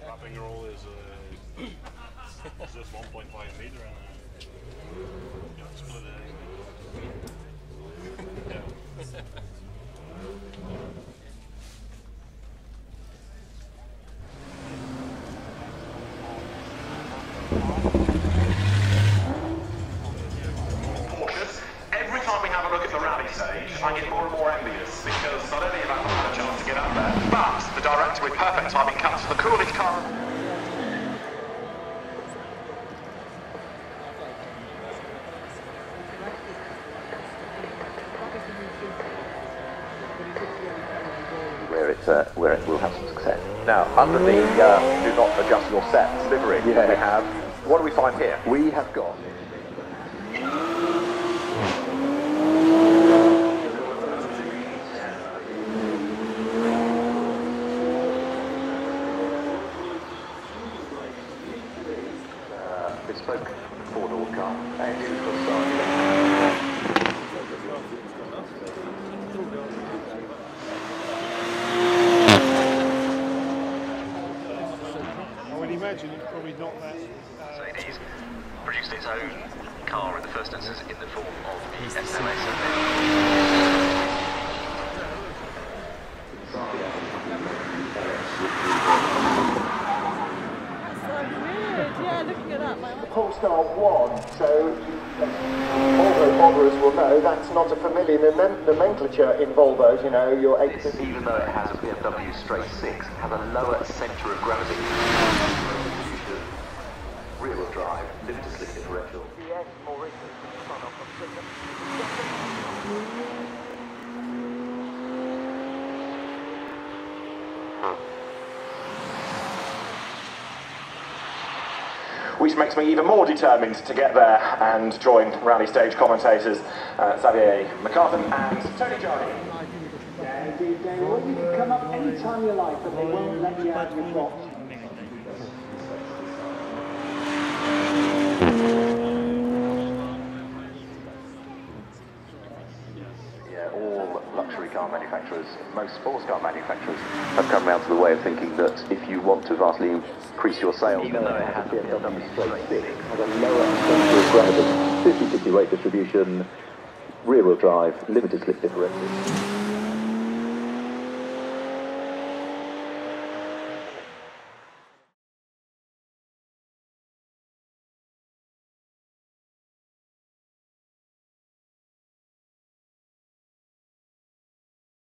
Wrapping roll is just 1.5 litre and split it anyway. Yeah. Every time we have a look at the rally stage, I get more and more envious because not only have I had a chance to get up there, but the director with perfect timing cuts the coolest car. Where it will have some success. Now, under the do not adjust your sets livery, we have, what do we find here? We have got bespoke four-door car, imagine it's probably not that. Mercedes produced its own car in the first instance in the form of the SLS. Yeah, looking at that, Polestar 1, so Volvo modelers will know that's not a familiar nomenclature in Volvos, you know, your 8. Even though it has a BMW straight 6, has a lower centre of gravity. Rear-wheel drive, limited slip differential. Yes, more recent. Which makes me even more determined to get there and join rally stage commentators Xavier McCarthan and Tony Jardy. Yeah, indeed, Dave. Well, you can come up any time you like, but they won't let you out your box. Yeah, all luxury car manufacturers, most sports car manufacturers, have come round to the way of thinking that if you want to vastly increase your sales, even though it has a BMW straight 6, has a lower centre of gravity, 50-50 weight distribution, rear-wheel drive, limited slip differential.